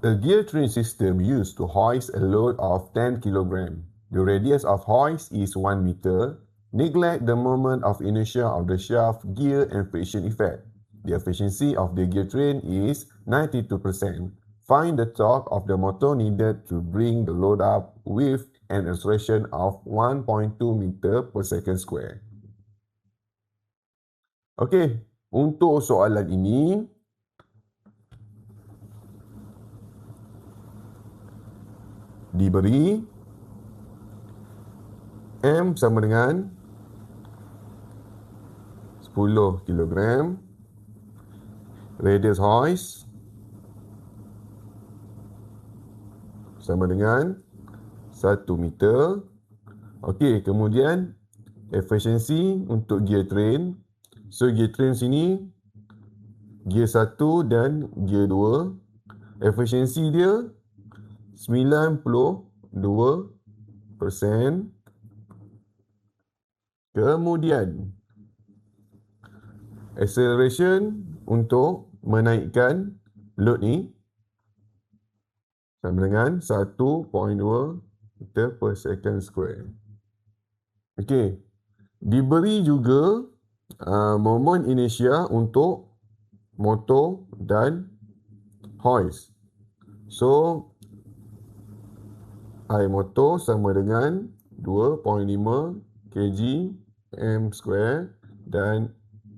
A gear train system used to hoist a load of 10 kg. The radius of hoist is 1 meter. Neglect the moment of inertia of the shaft, gear and friction effect. The efficiency of the gear train is 92%. Find the torque of the motor needed to bring the load up with an acceleration of 1.2 meter per second square. Okey, untuk soalan ini, diberi M sama dengan 10 kg, radius hoist sama dengan 1 meter. Okey, kemudian efisiensi untuk gear train. So gear train sini gear 1 dan gear 2. Efisiensi dia 92%. Kemudian acceleration untuk menaikkan load ni sama dengan 1.2 meter per second square. Okey, diberi juga moment inertia untuk motor dan hoist. So I motor sama dengan 2.5 kg m square dan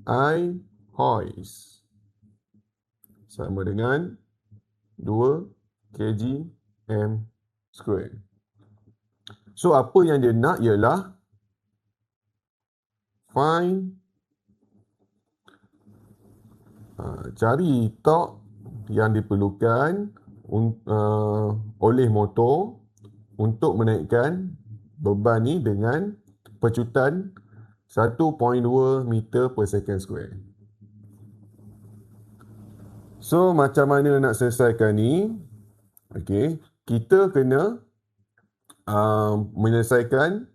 I hoist sama dengan 2 kg m square. So apa yang dia nak ialah find cari torque yang diperlukan oleh motor untuk menaikkan beban ni dengan pecutan 1.2 meter per second square. So macam mana nak selesaikan ni? Okey, kita kena menyelesaikan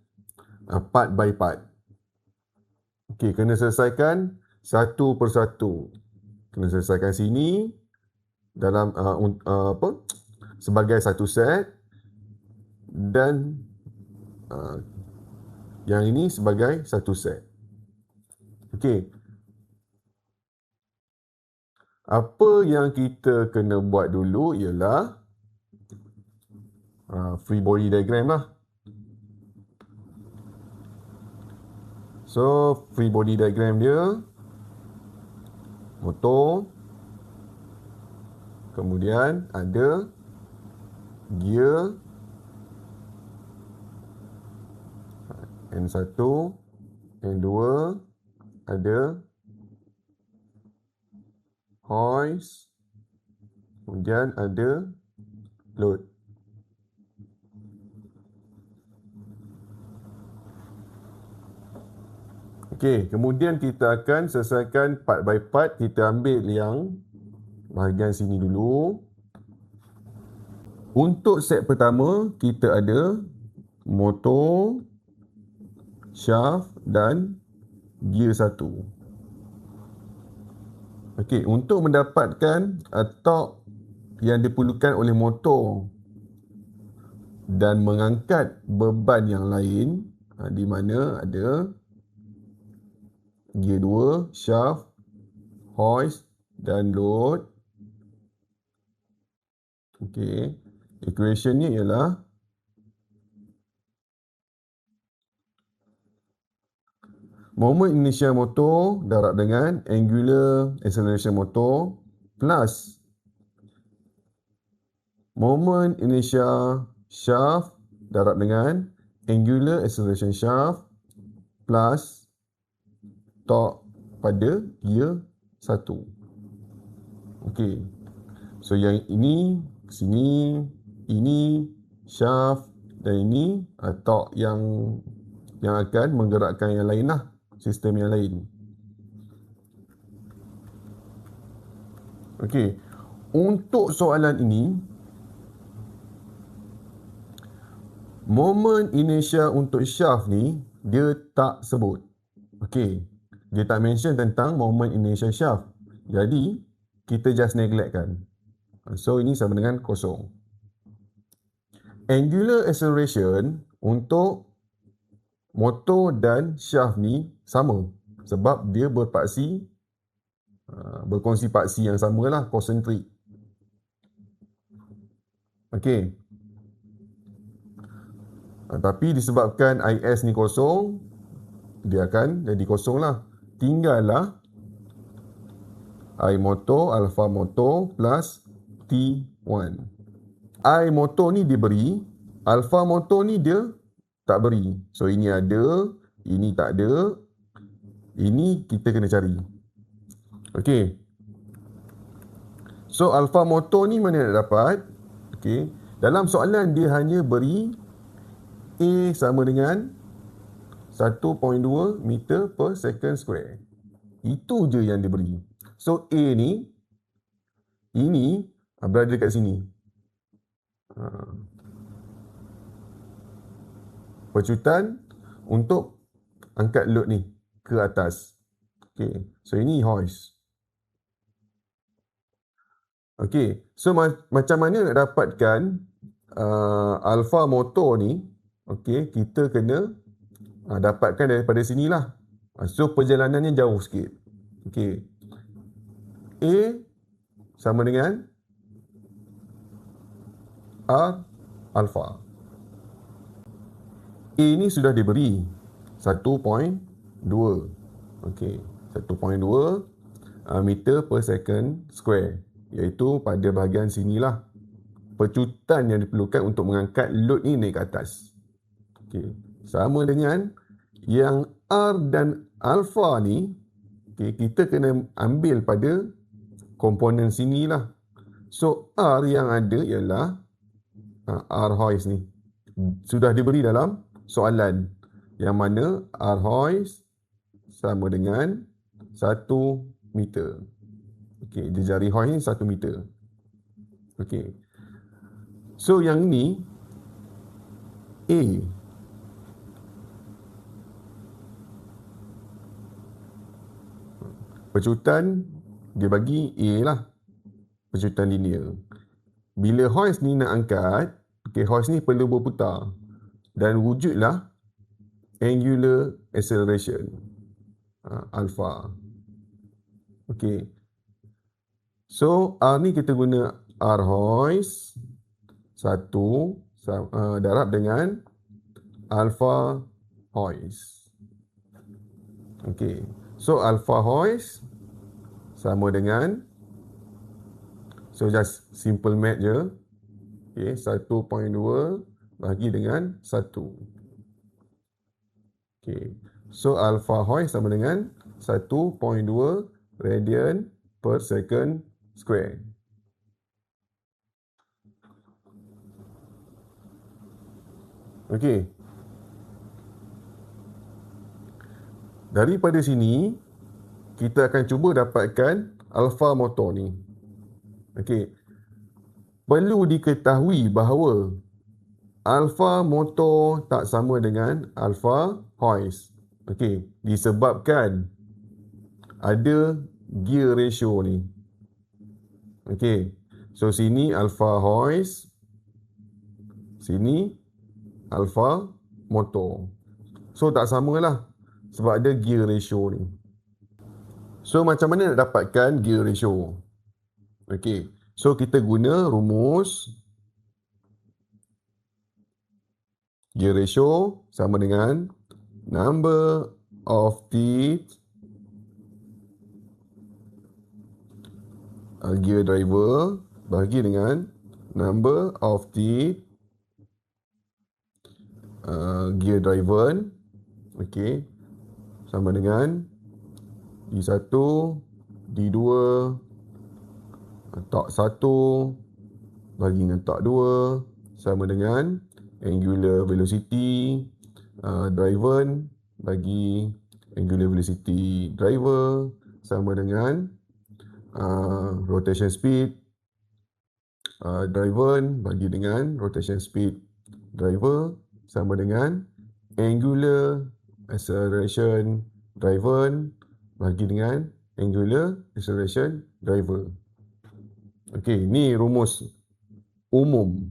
part by part. Okey, kena selesaikan satu persatu. Kena selesaikan sini dalam sebagai satu set dan yang ini sebagai satu set. Okey. Apa yang kita kena buat dulu ialah free body diagram lah. So, free body diagram dia motor, kemudian ada gear N1, N2, ada hoist, kemudian ada load. Okey, kemudian kita akan selesaikan part by part. Kita ambil yang bahagian sini dulu. Untuk set pertama, kita ada motor, shaft dan gear 1. Okey, untuk mendapatkan torque yang diperlukan oleh motor dan mengangkat beban yang lain, di mana ada gear 2, shaft, hoist dan load. Okey, equation ni ialah moment inertia motor darab dengan angular acceleration motor plus moment inertia shaft darab dengan angular acceleration shaft plus torque pada gear 1. Okey. So yang ini sini, ini shaft dan ini torque yang akan menggerakkan yang lain lah, sistem yang lain. Okey. Untuk soalan ini, moment inertia untuk shaft ni dia tak sebut. Okey. Dia tak mention tentang moment inertia shaft. Jadi, kita just neglectkan. So ini sama dengan kosong. Angular acceleration untuk motor dan shaft ni sama. Sebab dia berkongsi paksi yang sama lah, concentric. Okey. Tapi disebabkan IS ni kosong, dia akan jadi kosong lah. Tinggallah I motor, alpha motor plus T1. I motor ni dia beri, alpha motor ni dia tak beri. So ini ada, ini tak ada. Ini kita kena cari. Okey. So alpha motor ni mana nak dapat? Okey. Dalam soalan dia hanya beri A sama dengan 1.2 meter per second square. Itu je yang dia beri. So A ni, ini berada dekat sini. Pecutan untuk angkat load ni ke atas. Okay. So ini hoist. Okay. So macam mana nak dapatkan alpha motor ni? Okay. Kita kena dapatkan daripada sinilah. So perjalanannya jauh sikit. Okay. A sama dengan R alpha. A ni sudah diberi 1.2. Okey, 1.2 meter per second square, iaitu pada bahagian sinilah pecutan yang diperlukan untuk mengangkat load ni naik ke atas. Okey, sama dengan yang R dan alpha ni, okay, kita kena ambil pada komponen sinilah. So R yang ada ialah R hoist ni. Sudah diberi dalam soalan, yang mana R hoist sama dengan 1 meter. Okey, jari hoist ni 1 meter. Okey. So yang ni A. Pecutan dia bagi A lah. Pecutan linear. Bila hoist ni nak angkat, okay, hoist ni perlu berputar. Dan wujudlah angular acceleration. Alpha. Okay. So, R ni kita guna R hoist 1 darab dengan alpha hoist. Okay. So, alpha hoist sama dengan, so just simple math je. Okay, 1.2 bagi dengan 1. Okay. So alpha hoist sama dengan 1.2 radian per second square. Okay. Daripada sini, kita akan cuba dapatkan alpha motor ni. Okey. Perlu diketahui bahawa alpha motor tak sama dengan alpha hoist. Okey, disebabkan ada gear ratio ni. Okey. So sini alpha hoist, sini alpha motor. So tak samalah sebab ada gear ratio ni. So macam mana nak dapatkan gear ratio? Okey. So kita guna rumus gear ratio sama dengan number of teeth gear driver bagi dengan number of teeth gear driven. Okey. Sama dengan D1, D2 torque 1 bagi dengan torque 2 sama dengan angular velocity driven bagi angular velocity driver sama dengan rotation speed driven bagi dengan rotation speed driver sama dengan angular acceleration driven bagi dengan angular acceleration driver. Okey, ni rumus umum.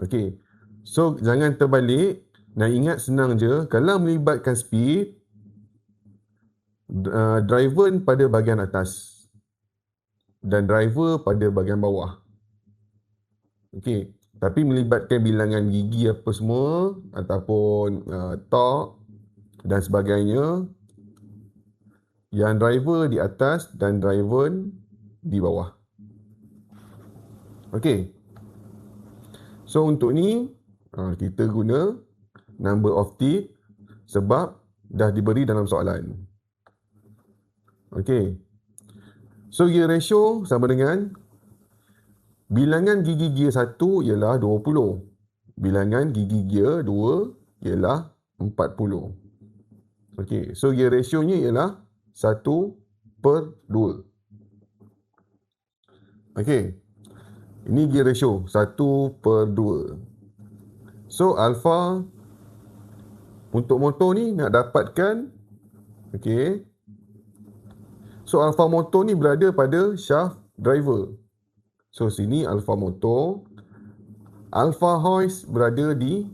Okey. So, jangan terbalik. Nak ingat senang je. Kalau melibatkan speed, driver pada bahagian atas dan driver pada bahagian bawah. Okey. Tapi melibatkan bilangan gigi apa semua ataupun torque dan sebagainya, yang driver di atas dan driver di bawah. Okey. So, untuk ni kita guna number of teeth sebab dah diberi dalam soalan. Okey. So, gear ratio sama dengan bilangan gigi gear 1 ialah 20. Bilangan gigi gear 2 ialah 40. Okey. So, gear ratio-nya ialah 1/2. Okey. Ini gear ratio 1/2. So, alpha untuk motor ni nak dapatkan, okey. So, alpha motor ni berada pada shaft driver. So, sini alpha motor. Alpha hoist berada di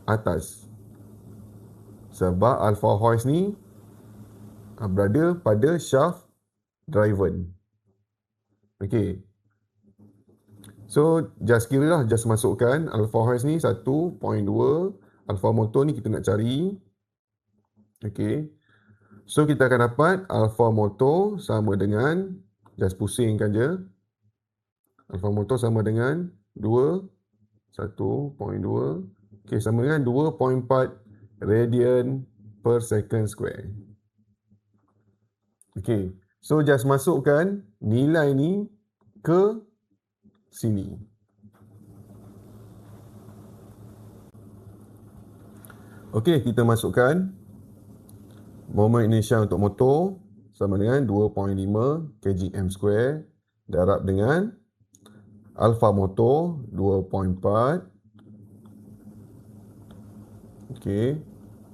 atas. Sebab alpha hoist ni berada pada shaft driver. Okey. So, just kira lah, just masukkan alpha hoist ni 1.2. Alpha motor ni kita nak cari. Okey. So, kita akan dapat alpha motor sama dengan, just pusingkan je. Alpha motor sama dengan 2, 1.2. Okey, sama dengan 2.4 radian per second square. Okey. So, just masukkan nilai ni ke sini. Okey, kita masukkan moment inertia untuk motor sama dengan 2.5 kgm², darab dengan alpha motor 2.4. Okey,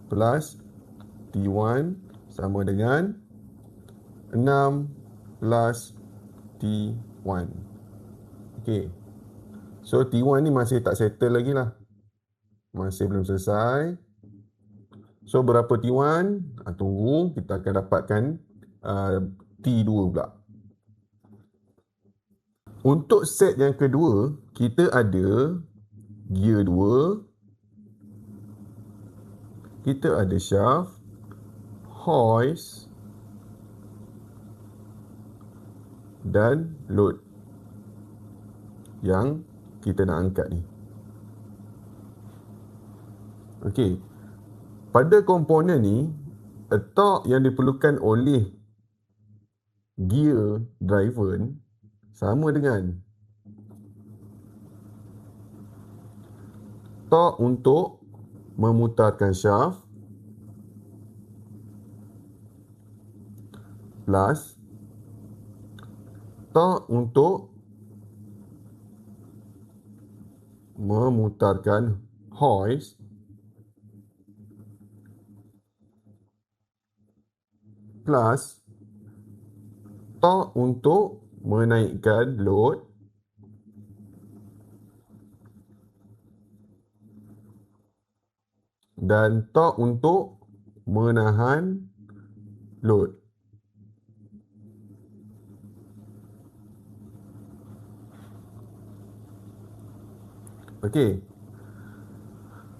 plus T1 sama dengan 6 plus T1. Okey. So, T1 ni masih tak settle lagi lah. Masih belum selesai. So, berapa T1? Tunggu, kita akan dapatkan T2 pula. Untuk set yang kedua, kita ada gear 2. Kita ada shaft, hoist dan load yang kita nak angkat ni. Okey. Pada komponen ni, torque yang diperlukan oleh gear driver sama dengan torque untuk memutarkan shaft plus torque untuk memutarkan hoist plus torque untuk menaikkan load dan torque untuk menahan load. Okey.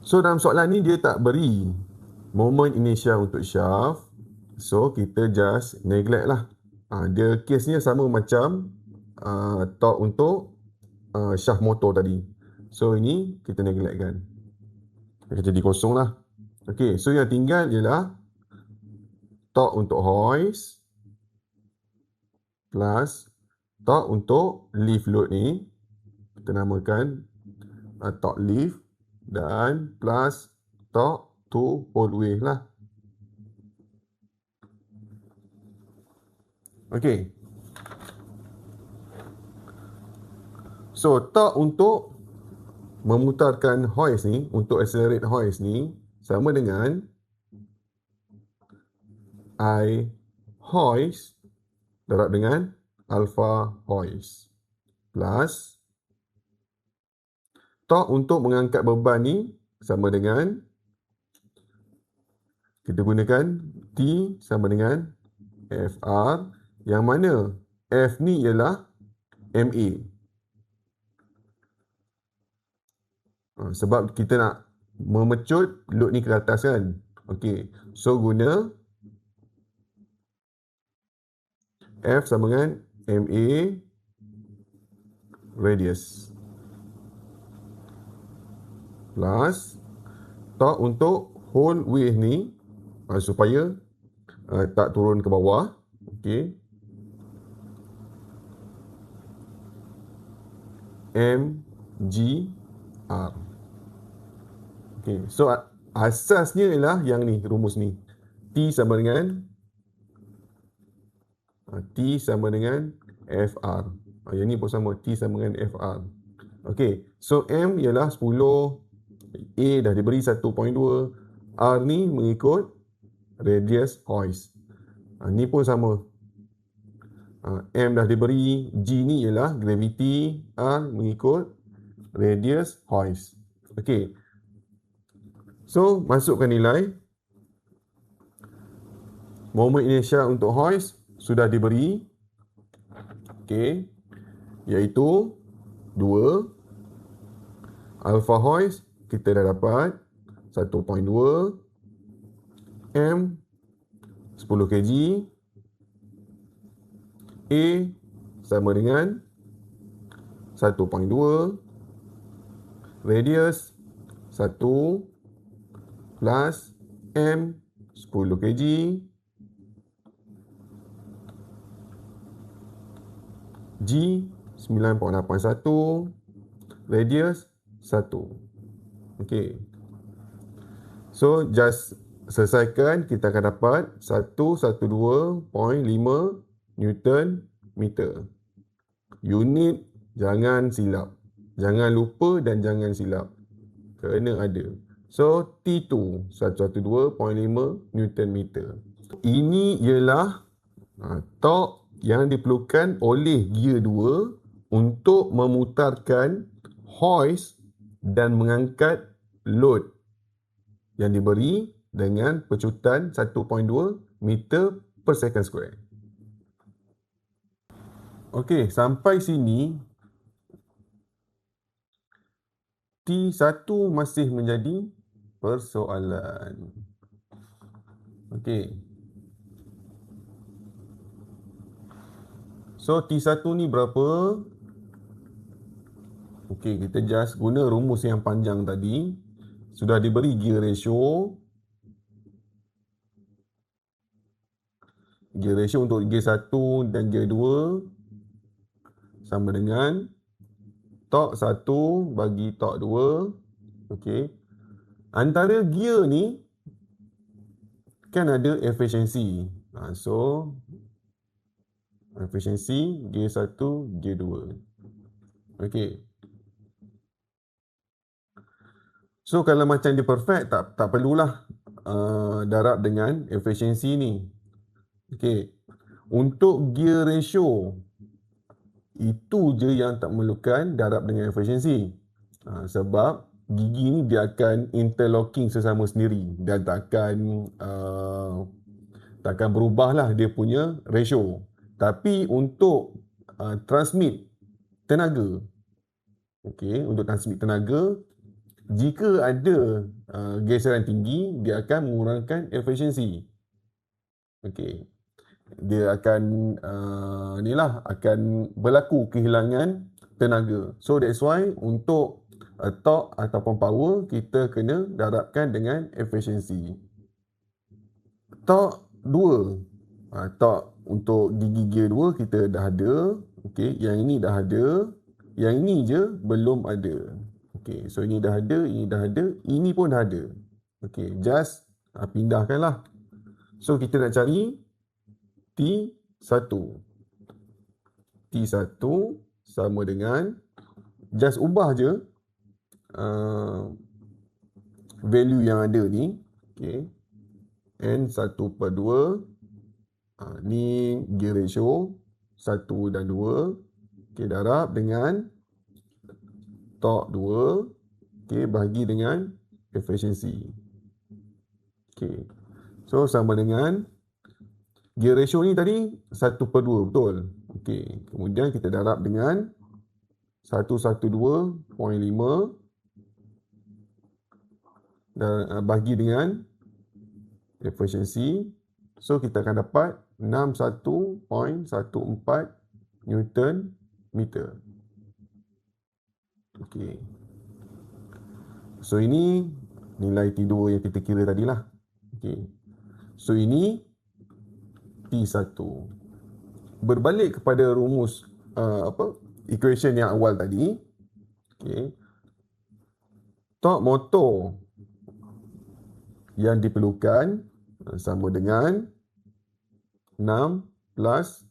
So, dalam soalan ni dia tak beri moment inertia untuk shaft. So, kita just neglect lah. Dia case-nya sama macam torque untuk shaft motor tadi. So, ini kita neglectkan. Dia jadi kosong lah. Okey, so yang tinggal ialah torque untuk hoist plus torque untuk lift load ni. Kita namakan torque lift dan plus torque to hold wave lah. Okey. So, torque untuk memutarkan hoist ni, untuk accelerate hoist ni, sama dengan I hoist darab dengan alpha hoist. plus torque untuk mengangkat beban ni sama dengan, kita gunakan T sama dengan FR, yang mana F ni ialah MA. Sebab kita nak memecut load ni ke atas kan. Okey, so guna F sama dengan MA radius plus torque untuk whole wave ni supaya tak turun ke bawah. Okey, MGR. Okey, so asasnya ialah yang ni, rumus ni. T sama dengan FR. Yang ni pun sama, T sama dengan FR. Okey, so M ialah 10, A dah diberi 1.2, R ni mengikut radius hoist. Ni pun sama. M dah diberi, G ni ialah gravity, R mengikut radius hoist. Okey, so masukkan nilai. Moment inertia untuk hoist sudah diberi. Okey, iaitu 2. Alpha hoist kita dah dapat 1.2. M 10 kg. A sama dengan 1.2. Radius 1 plus M 10 kg. G 9.81. Radius 1. Okey, so just selesaikan, kita akan dapat 112.5 Newton meter. Unit jangan silap. Jangan lupa dan jangan silap. Kena ada. So T2 112.5 Newton meter. Ini ialah torque yang diperlukan oleh gear 2 untuk memutarkan hoist dan mengangkat load yang diberi dengan pecutan 1.2 meter per second square. Okey, sampai sini T1 masih menjadi persoalan. Okey. So T1 ni berapa? Okey, kita just guna rumus yang panjang tadi. Sudah diberi gear ratio. Gear ratio untuk gear 1 dan gear 2 sama dengan torque 1 bagi torque 2. Okey. Antara gear ni kan ada efisiensi. So efisiensi gear 1, gear 2. Okey. So kalau macam dia perfect, tak perlulah darab dengan efisiensi ni. Okey. Untuk gear ratio, itu je yang tak memerlukan darab dengan efisiensi. Sebab gigi ni dia akan interlocking sesama sendiri. Dan takkan berubah lah dia punya ratio. Tapi untuk transmit tenaga, okey, untuk transmit tenaga, jika ada geseran tinggi, dia akan mengurangkan efisiensi. Okey. Dia akan akan berlaku kehilangan tenaga. So that's why untuk torque ataupun power, kita kena darabkan dengan efisiensi. Torque 2. Torque untuk gigi gear 2 kita dah ada. Okey, yang ini dah ada. Yang ini je belum ada. Okey, so ini dah ada, ini dah ada, ini pun dah ada. Okey, just pindahkanlah. So kita nak cari T1. T1 sama dengan, just ubah je value yang ada ni. Okey, N1/2. Ni gear ratio 1 dan 2. Okey, darab dengan torque 2. Okey, bahagi dengan efisiensi. Okey. So, sama dengan gear ratio ni tadi 1/2, betul? Okey. Kemudian kita darab dengan 112.5 dan bahagi dengan efisiensi. So, kita akan dapat 61.14 Newton meter. Okey. So, ini nilai T2 yang kita kira tadilah. Okey. So, ini T1. Berbalik kepada rumus equation yang awal tadi. Okey. Torque motor yang diperlukan sama dengan 6 plus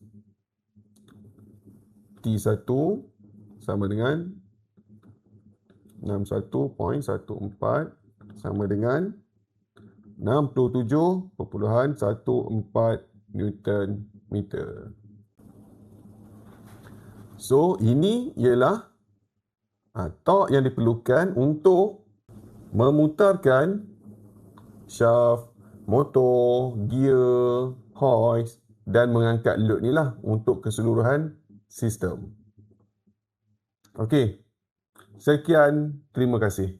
T1 sama dengan 61.14 sama dengan 67.14 Newton meter. So, ini ialah torque yang diperlukan untuk memutarkan shaft, motor, gear, hoist dan mengangkat load ni lah untuk keseluruhan sistem. Okey. Sekian, terima kasih.